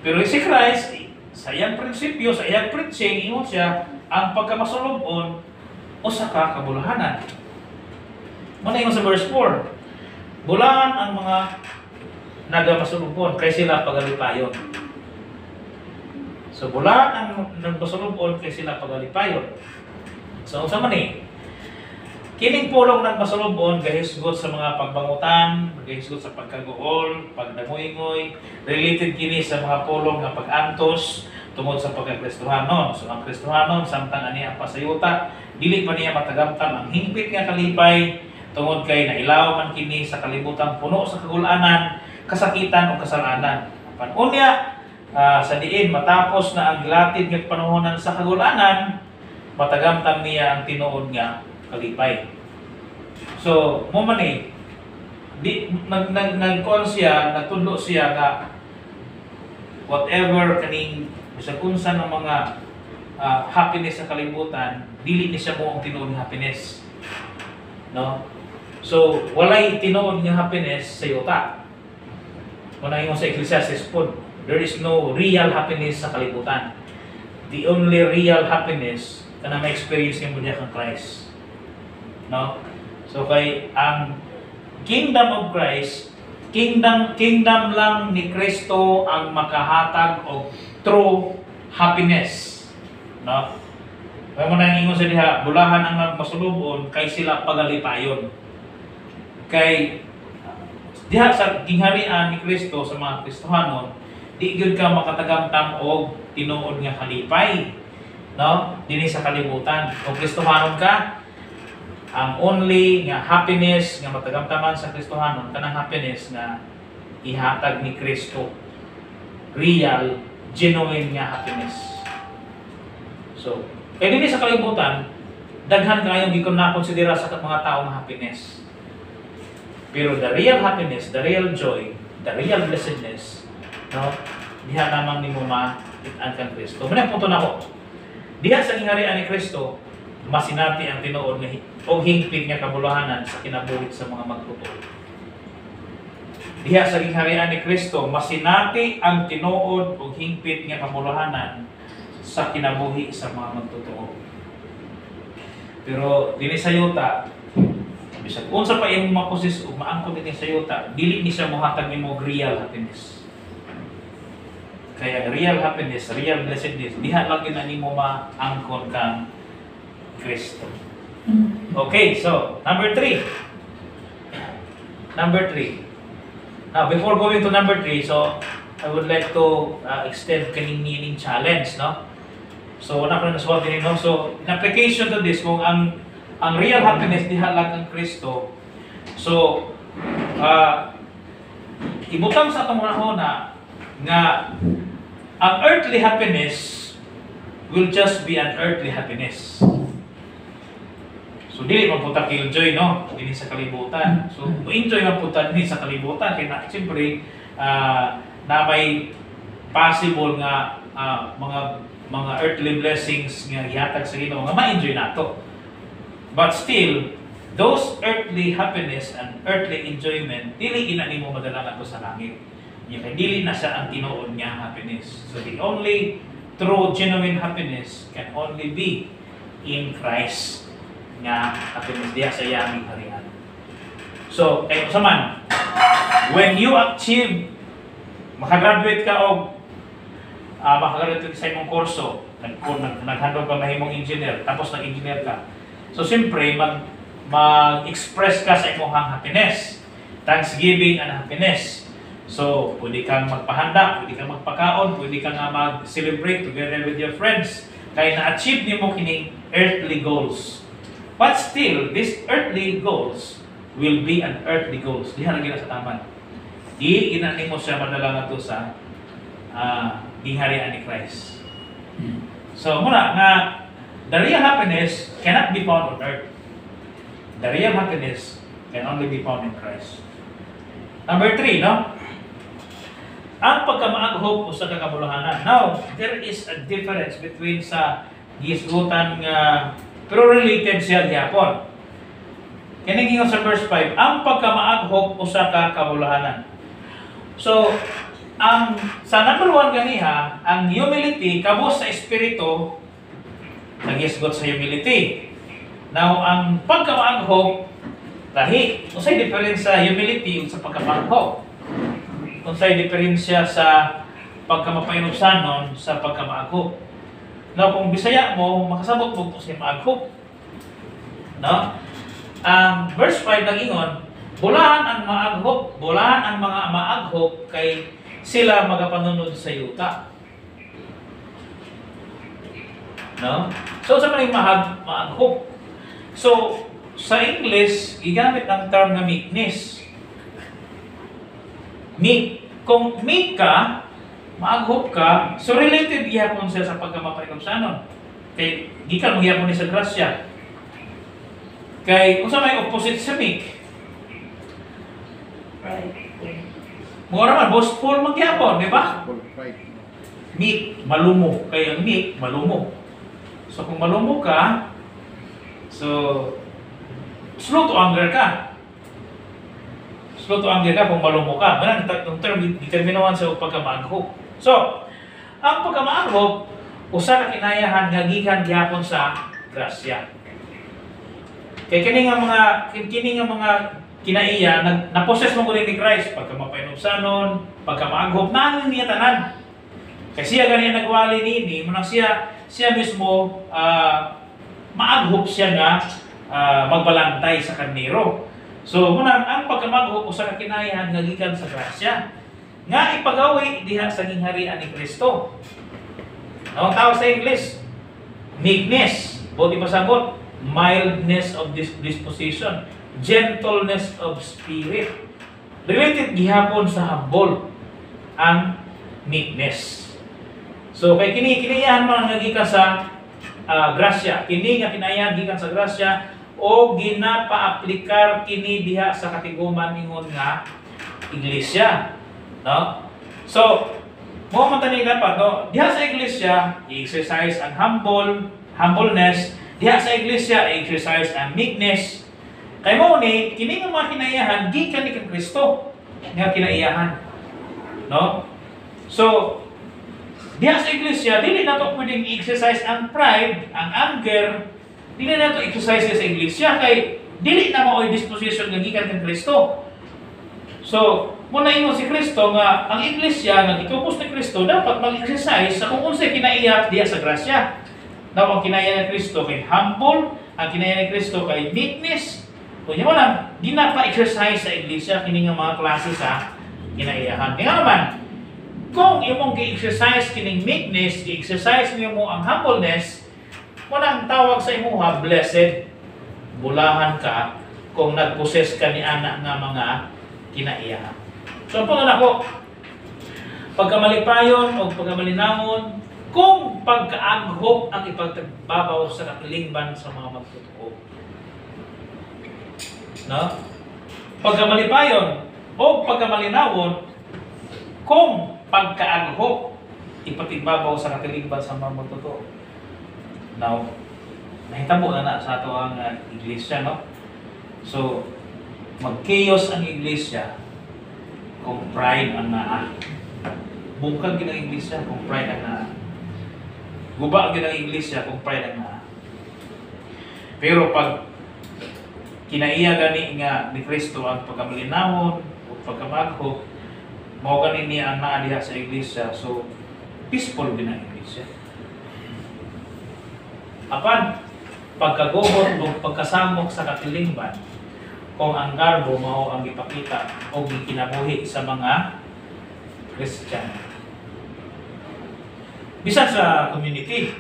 Pero si Christ sa iyang prinsipyo, sa iyang preaching, ingon siya ang pagkamasulobon o sa kabuluhanan. Muna ingon sa verse 4, Bulahan ang mga nagamasulubon kay sila pagalipayon. So bulahan ang nagmasulubon kay sila pagalipayon. So unsa man ni? Kining pulong nagmasulubon gahisgot sa mga pagbangutan, gahisgot sa pagkaguol, pagdangoy-ngoy, related kini sa mga pulong nga pag-antos tungod sa pagkakristohanon. So ang Kristohanon samtang ani ang pasayuta, dili pa niya matagamtam ang hingpit nga kalipay tungod kay nailaw man kini sa kalibutang puno sa kagul-anan, kasakitan o kasalanan. Panunya sa diin matapos na ang gilatid nga panahonan sa kagul-anan, matagamtam niya ang tinuod nga kalipay. So mo man nagkuan siya, nagtudlo siya nga whatever kaning bisag unsa ng mga happiness sa kalibutan, dili ni siya mo ang tinuod nga happiness. No? So, walay tinuod nga happiness sa yuta. Kung na sa Ecclesiastes po, there is no real happiness sa kalibutan. The only real happiness na ma-experience niya mo diya kang Christ. No? So, kay ang kingdom of Christ, kingdom lang ni Kristo ang makahatag og true happiness. No? Kaya mo nang ingon sa diha, bulahan ang nagmasulubon kay sila pagalipayon. Kay diha sa gingharian ni Kristo sa mga Kristohanon, di gyud ka makatagamtam og tinuod nga kalipay, no? Dinhi sa kalibutan. Kung Kristohanon ka, ang only nga happiness nga matagamtaman sa Kristohanon kanang happiness nga ihatag ni Kristo. Real, genuine nga happiness. So, kaya dinhi sa kalibutan, daghan kayong gikonsidera sa mga taong happiness. Pero the real happiness, the real joy, the real blessedness, no, diha lamang nimo ma-it-an kang Kristo. Muna punto na ko. Diha sa gingharian ni Kristo, masinati ang tinuod nga o hingpit nga kabuluhanan sa kinabuhi sa mga magtuturo. Diha sa gingharian ni Kristo, masinati ang tinuod o hingpit nga kabuluhanan sa kinabuhi sa mga magtuturo. Pero dinhi sa yuta, bisag unsa pa imong maposis ug maangkon dinhi sa yuta, dili ni siya mohatag nimo real happiness. Kaya real happiness, real blessedness, diha lang gid nimo maangkon kang Kristo. Okay, so number 3. Now, before going to number 3, so I would like to extend kaning meaning challenge, no? So, wala ko na nasuwag din, no? So, in application to this, kung ang real happiness diha lang ang Kristo, so, ibutang sa itong una nga ang earthly happiness will just be an earthly happiness. So, dili magpunta killjoy, no? Dili sa kalibutan. So, enjoy magpunta din sa kalibutan. Kaya siyempre, na may possible nga mga earthly blessings nga ihatag sa Ginoo nga ma-enjoy nato. But still, those earthly happiness and earthly enjoyment, dili ina nimo madala nato sa langit. Kaya dili na siya ang tinuod nga happiness. So, the only true, genuine happiness can only be in Christ nga happiness diya sa iyang harian. So, kay usaman, when you achieve, makagraduate ka o makagraduate ka sa imong kurso, naghandog ka mahimong engineer, tapos nag-engineer ka. So, siyempre, mag-express ka sa imong happiness, thanksgiving and happiness. So, pwede kang magpahanda, pwede kang magpakaon, pwede kang mag-celebrate together with your friends, kaya na-achieve niyo mo kining earthly goals. But still, these earthly goals will be an earthly goals. Diha na gina sa taman. Di ginani mo siya madala nga to sa gingharian ni Christ. So, muna nga, the real happiness cannot be found on earth. The real happiness can only be found in Christ. Number 3, no? Ang pagkamaaghog o sa kakabuluhanan. Now, there is a difference between sa gisgutan nga pero related siya gyapon. Kini gingon sa verse 5, ang pagkamaaghog usa ka kabuluhanan. So, sa number 1 ganiha, ang humility kabos sa espiritu nagisgot sa humility. Now, ang pagkamaaghog lahi. Unsay diferensya sa humility ug sa pagkamaghop? Unsay diferensya sa pagkamapayinubsanon sa pagkamaaghop? No, kung Bisaya mo, makasabot mo sa maaghop. No? Ang verse 5 nag-ingon, bulahan ang maaghop, bulahan ang mga maaghop kay sila magapanunod sa yuta. No? So sa maning maaghop. So sa English, gigamit ang term na meekness. Meek. Kung meek ka, maaghop ka, so related gihapon siya sa pagkamapayinubsanon. Kay gikan mo gihapon ni sa grasya. Kay unsa may opposite sa meek? Mura man boastful magyapon, di ba? Meek, malumo. Kay ang meek, malumo. So kung malumo ka, so slow to anger ka. Slow to anger ka kung malumo ka. Manan yung term determinawan sa pagkamaaghop. So, ang pagkamaaghop usa ka kinayahan nga gikan gihapon sa grasya. Kay kini nga mga kinaiya na-possess mo ni Christ pagkamapayinubsanon, pagkamaaghop nangin niya tanan. Kay siya gani nagwali nini, manang siya mismo maaghop siya nga magbalantay sa karnero. So muna ang pagkamaghop usa ka kinayahan nga gikan sa grasya nga ipagawi diha sa gingharian ni Kristo. Ang tawag sa English, meekness, buti masagot, mildness of disposition, gentleness of spirit. Related gihapon sa habol ang meekness. So kay kinayahan man nga gikan sa grasya, kini nga kinayahan gikan sa grasya o ginapa-aplikar kini diha sa katiguman ningon nga iglesia, no? So mo man tani dapat, no? Diha sa iglesia i-exercise ang humbleness, diha sa iglesia i-exercise ang meekness. Kay mo ni kini nga mga kinayahan gikan ni Kristo nga kinaiyahan, no? So diha sa iglesia dili nato pwedeng i-exercise ang pride, ang anger. Dili na ito exercise sa iglesia kay dili na mao'y disposition nga gikan kang Kristo. So, muna ingon si Kristo nga ang iglesia nga gitubos ni Kristo dapat mag-exercise sa kung unsay kinaiya diha sa grasya. Daw ang kinaiya ni Kristo kay humble, ang kinaiya ni Kristo kay meekness. Kunya mo lang, di na pa-exercise sa iglesia kini nga mga klase sa kinaiyahan. Kaya naman, kung imong gi-exercise kining meekness, gi-exercise niyo mo ang humbleness, munang tawag sa imuha, blessed, bulahan ka kung nag-possess ka ni anak nga mga kinaiyahan. So, ang ako, pagkamalipayon o pagkamalinamon, kung pagkaaghop ang ipagbabaw sa katilingban sa mga magtotoo. No? Pagkamalipayon o pagkamalinawon, kung pagkaaghop ipagbabaw sa katilingban sa mga magtotoo. Now, nahitabo na sa ato ang iglesia, no? So, mag-chaos ang iglesia kung pride ang naa. Bungkag gid ang iglesia kung pride ang naa. Guba gid ang iglesia kung pride ang naa. Pero pag kinaiya gani nga ni Kristo ang pagkamalinawon o pagkamaghop, mao gani niya ang naa diha sa iglesia. So, peaceful din ang iglesia. Apan, pagkagubot o pagkasamok sa katilingban, kung ang garbo mao ang ipakita o gikinabuhi sa mga Kristiyano. Bisan sa community,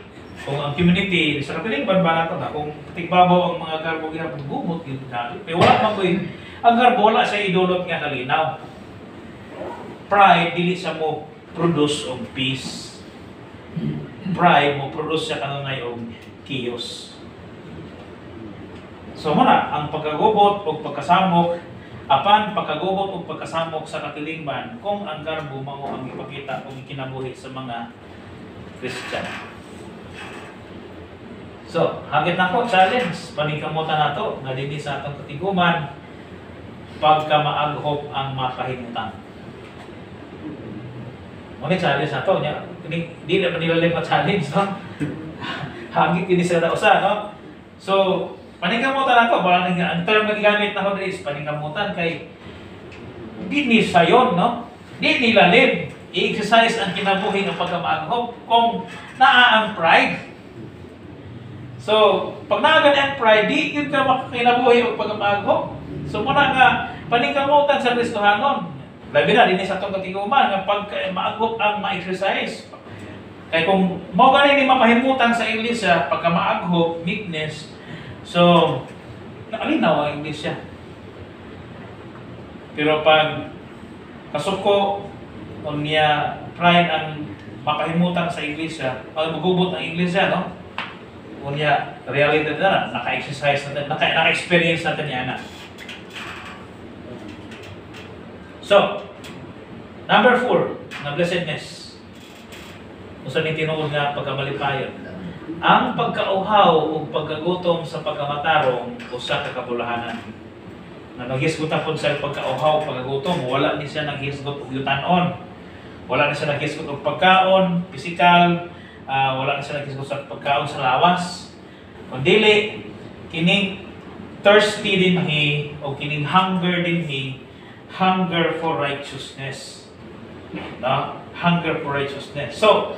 kung ang community sa katilingban ba nato na kung tigbabaw ang mga garbo gihapon gumot gyud dali. Pero wala man ko ang garbo wala sa idulot nga kalinaw. Pride dili sa mo produce of peace. Pride mo produce sa kanunay og chaos. So muna, ang pagkagubot o pagkasamok, apan pagkagubot o pagkasamok sa katilingban, kung ang garbo mao ang ipakita o ikinabuhi sa mga Christian. So, hagit na ko, challenge, paningkamutan na to, nga din sa atong katiguman, pagkamaaghop ang makahimutan. Muna challenge na to, di na panilalim pa challenge, no? Hagit yun sa usa, no? So, Paningkamutan ako, wala nang ang term na gigamit na ko is paningkamutan kay di ni sayon, no? Di nilalim. I-exercise ang kinabuhi ng pagkamaaghop kung naa ang pride. So, pag naagad ang pride, di yun ka makakinabuhi ng pagkamaaghop. So, muna nga, paningkamutan sa Kristohanon. Labi na, din sa itong katiguman, nga pag maaghop ang ma-exercise. Kaya kung mo ganin ni mapahimutan sa Iglesia, pagka maaghop, meekness, so, nakalinaw ang Iglesia. Pero pag kasuko o niya pride ang mapahimutan sa Iglesia, pag magubot ang Iglesia, no? O niya, reality na, naka-exercise natin, naka-experience natin yan na. So, number 4, na blessedness. Kung saan tinuod nga pagkamalipayon. Ang pagkauhaw o pagkagutom sa pagkamatarong o sa kakabulahanan. Na naghisgutan po sa pagkauhaw, pagkagutom, wala ni siya naghisgot o yutanon. Wala na siya naghisgot o pagkaon, physical, wala na siya naghisgot sa pagkaon sa lawas. Kung dili, kining thirsty din he, o kining hunger din he, hunger for righteousness. No? Hunger for righteousness. So,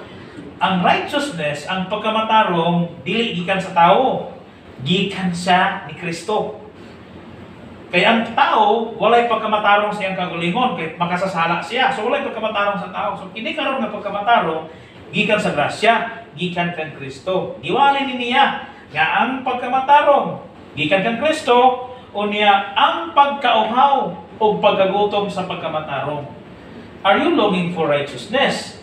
ang righteousness, ang pagkamatarong, dili gikan sa tao, gikan siya ni Kristo. Kaya ang tao, walay pagkamatarong sa iyang kagulingon, kaya makasasala siya. So, walay pagkamatarong sa tao. So, kini karon nga pagkamatarong, gikan sa grasya, gikan kang Kristo. Giwali ni niya nga ang pagkamatarong, gikan kang Kristo, o niya ang pagkauhaw o pagkagutom sa pagkamatarong. Are you longing for righteousness?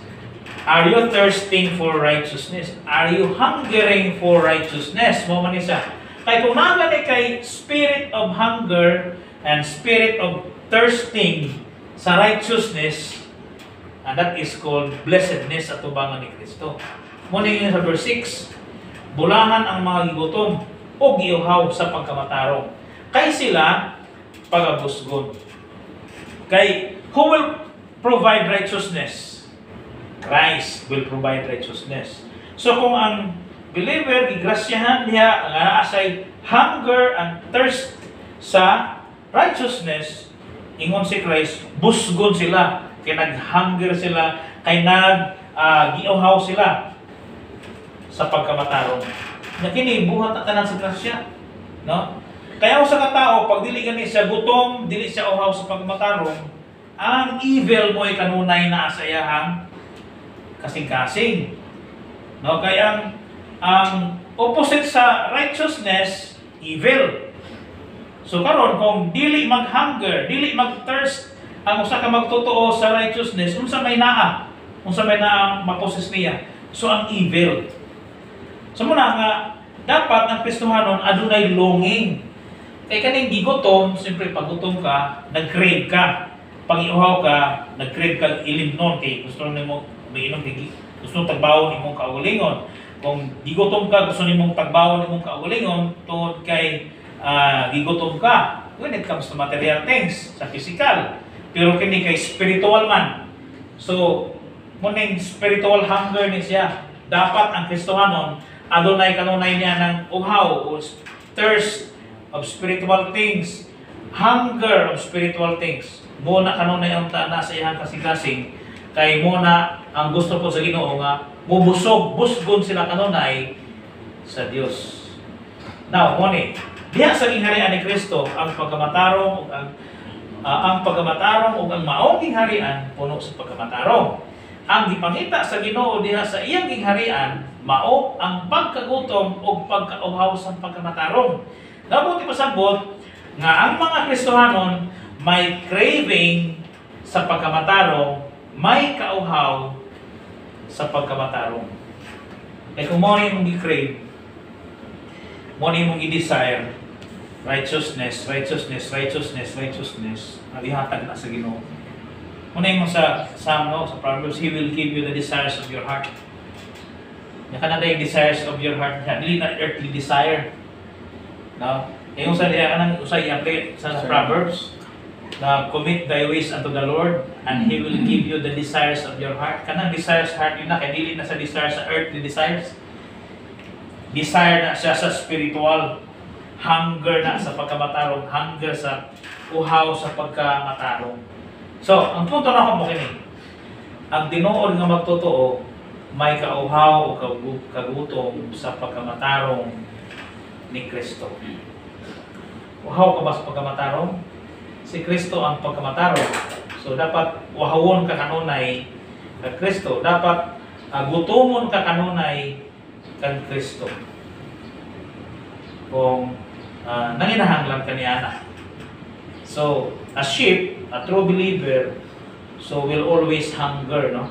Are you thirsting for righteousness? Are you hungering for righteousness? Mo man isa. Kaya kung nagani kay spirit of hunger and spirit of thirsting sa righteousness, and that is called blessedness at tubangan ni Kristo. Muna yun sa verse 6, bulangan ang mga gigutom o giuhaw sa pagkamatarong. Kay sila pagabusgon. Kay who will provide righteousness? Christ will provide righteousness. So kung ang believer, igrasyahan niya ang asay hunger and thirst sa righteousness, ingon si Christ, busgon sila, kay nag-hunger sila, kay nag-giuhaw sila sa pagkamatarong. Na kini buhat na tanan sa grasya, no? Kaya sa katao, pag dili gani siya gutom, dili siya uhaw sa pagkamatarong, ang evil mo ay kanunay na asayahang kasing-kasing. No, kaya ang opposite sa righteousness, evil. So karon kung dili mag-hunger, dili mag-thirst ang usa ka magtotoo sa righteousness, unsa may naa ang maposes niya. So ang evil. So muna nga dapat ang Kristohanon adunay longing. Kay kaning gigutom, siyempre pag gutom ka, nag-crave ka. Pag iuhaw ka, nag-crave ka ilimnon kay gusto nimo umiinom kay gusto mong tagbawon imong kaugalingon. Kung gigutom ka, gusto nimong tagbawon imong kaugalingon tungod kay gigutom ka. When it comes to material things, sa physical. Pero kini kay spiritual man. So, muning spiritual hunger ni siya. Dapat ang Kristohanon adunay kanunay niya ng uhaw o thirst of spiritual things, hunger of spiritual things. Muna kanunay ang taana sa iyang kasing-kasing, kay muna ang gusto po sa Ginoo nga busgon sila kanunay sa Dios. Now, muni, diha sa gingharian ni Kristo ang pagkamatarong ang pagkamatarong ug ang maong gingharian puno sa pagkamatarong. Ang gipangita sa Ginoo diha sa iyang gingharian mao ang pagkagutom ug pagkauhaw sa pagkamatarong. Nabuti pasabot nga ang mga Kristohanon may craving sa pagkamatarong, may kauhaw sa pagkamatarong. Kaya kung mo yung i-crave, mo yung i-desire, righteousness, nabihatag na sa Ginoo. Muna yung sa Proverbs, He will give you the desires of your heart. Yan ka na yung desires of your heart. Hindi na earthly desire. No? Yung sa i-apply sa Proverbs, na commit thy ways unto the Lord, and He will give you the desires of your heart. Kanang desires heart yun na, kaya dili na sa desires sa earthly desires. Desire na siya sa spiritual. hunger na sa pagkamatarong, hunger sa uhaw sa pagkamatarong. So, ang punto na ako mo kini, ang tinuod nga magtotoo, may kauhaw o kagutom sa pagkamatarong ni Kristo. Uhaw ka ba sa pagkamatarong? Si Kristo ang pagkamatarong. So, dapat wahawon ka kanunay kag Kristo. Dapat gutomon ka kanunay kag Kristo. Kung nanginahanglan ka ni Ana. So, a sheep, a true believer, so will always hunger, no?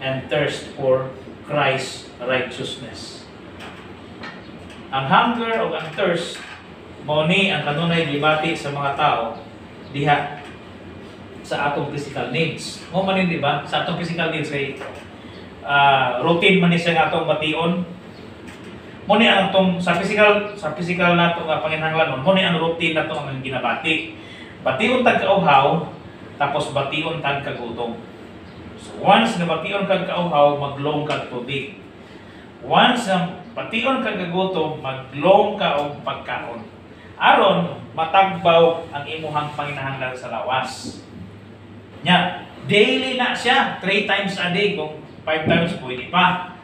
And thirst for Christ's righteousness. Ang hunger o ang thirst, mao ni ang kanunay gibati sa mga tao diha sa atong physical needs. Mo man di ba? Sa atong physical needs kay routine man ni siya nga atong bation. Mo ni ang atong sa physical nato nga panginahanglanon, mo ni ang routine nato ang ginabati. Bation tag kauhaw, tapos bation tag kagutom. So once na bation kag kauhaw, maglong kag tubig. Once na bation kag kagutom, maglong ka og pagkaon. Aron matagbaw ang imuhang panginahanglan sa lawas. Nya, daily na siya, 3 times a day, kung 5 times pwede pa.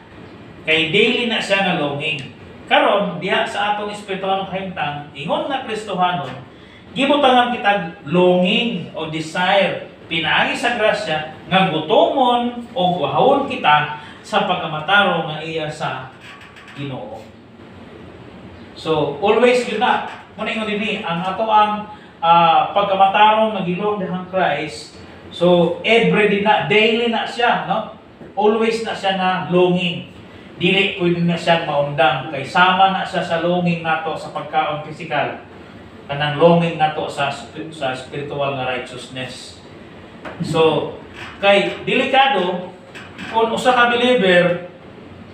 Kay daily na siya nga longing. Karon diha sa atong espiritual kahimtang, ingon na Kristohanon, gibutangan kitag longing o desire, pinaagi sa grasya nga gutomon o wahawon kita sa pagkamatarong nga iya sa Ginoo. So always yun na. Muna ingon dinhi ang ato ang pagkamatarong nga gilong dihang Christ. So every day na, daily na siya, no? Always na siya na longing. Dili pwede na siya maundang kay sama na siya sa longing nato sa pagkaon physical. Kanang longing nato sa spiritual nga righteousness. So, kay delikado kung usa ka believer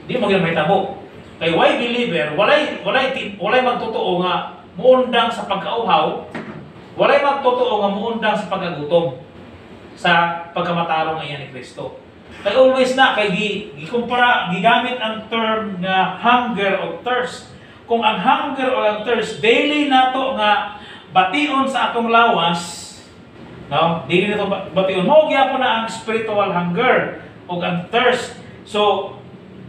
di mo gyud mahitabo. Kay why believer, walay magtotoo nga muundang sa pagkauhaw, walay magtotoo nga muundang sa pagkagutom sa pagkamatarong ayan ni Kristo. Kay always na kay gikumpara gigamit ang term nga hunger or thirst. Kung ang hunger o ang thirst daily nato nga bation sa atong lawas, no? Daily nato bation mo gyapon na ang spiritual hunger o ang thirst. So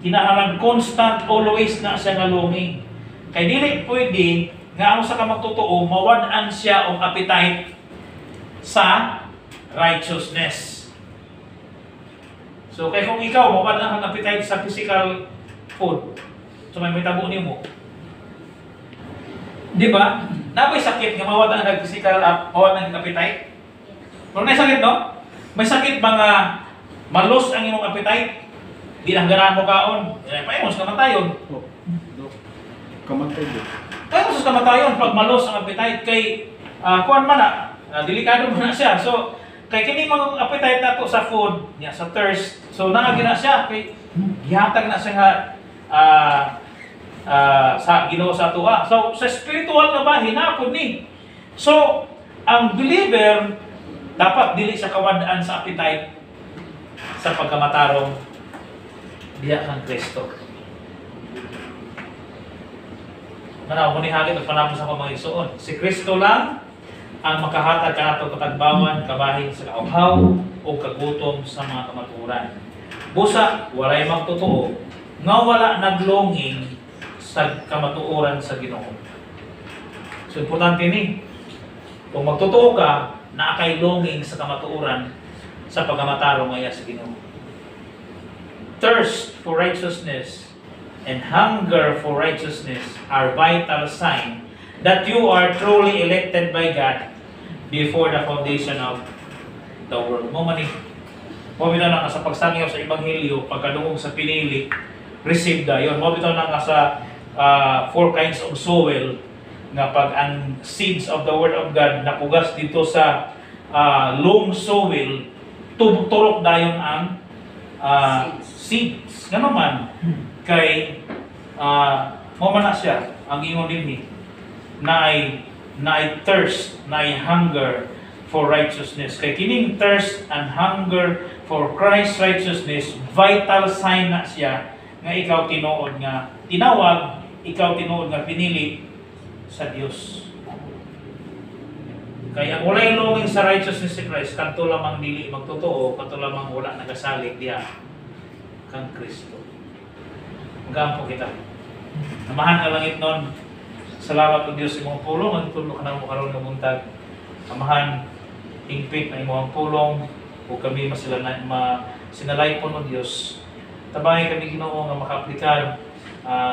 kinahanglan constant always na siya nga longing. Kay dili pwede nga ang sa ka magtotoo mawad-an siya og appetite sa righteousness. So kay kung ikaw mawad-an ang appetite sa physical food, so may tabo nimo. Di ba? Napay sakit nga mawad ang physical mawad ang appetite? Kung may sakit, no? May sakit ba nga malos ang imong appetite? Di lang ganahan mo kaon. Paimos kamatayon. Kamatay din. Paimos kamatayon pag malos ang appetite. Kay, kuwan man na, delikado mo na siya. So, kay kini mga appetite nato sa food, niya, sa thirst. So, naagin na siya. Kay, gihatag na siya nga, sa Ginoo sa tuwa. So sa spiritual na ba hinapon ni. So ang believer dapat dili sa kawadaan sa appetite sa pagkamatarong diha kang Kristo. Manaw ko ni halit og panapos sa mga igsoon. Si Kristo lang ang makahatag kanato katagbawan kabahin sa kauhaw o kagutom sa mga kamatuoran. Busa walay magtotoo nga wala naglonging sa kamatuoran sa Ginoo. So importante ni kung magtotoo ka na kay longing sa kamatuoran sa pagkamatarong ngaya sa Ginoo. Thirst for righteousness and hunger for righteousness are vital sign that you are truly elected by God before the foundation of the world. Mo man ni mo bitaw na sa pagsangyaw sa ebanghelyo pagkadungog sa pinili receive dayon. Mo bitaw na sa 4 kinds of soil nga pag ang seeds of the word of God napugas dito sa loam soil, turok dayon ang seeds. Nga naman kay mo man na siya ang ingon dinhi na ay thirst, na ay hunger for righteousness. Kay kining thirst and hunger for Christ's righteousness, vital sign na siya nga ikaw tinuod nga tinawag, ikaw tinuod nga pinili sa Dios. Kaya ang walay longing sa righteousness ni Christ, kanto lamang dili magtotoo, kanto lamang wala nagasalig diya kang Kristo. Magampo kita. Amahan ka langit nun. Salamat po Diyos sa imong pulong. Ang tulong ka na mo karoon ng buntag. Amahan, hingpit na imong pulong. O kami sinalay po ng Diyos. Tabay kami Ginoo nga maka-aplikar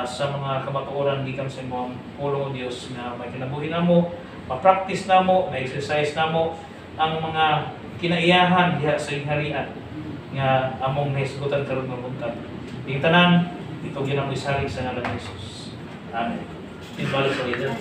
sa mga kamatuoran gikan sa imong pulong o Diyos na may kinabuhi na mo, ma-practice na mo, ma-exercise na mo ang mga kinaiyahan diha sa ingharian nga among nahisgutan karon ng buntag. Ing tanan, ito ginang isalig sa ngalan ni Jesus. Amen. Tinbalik sa leader.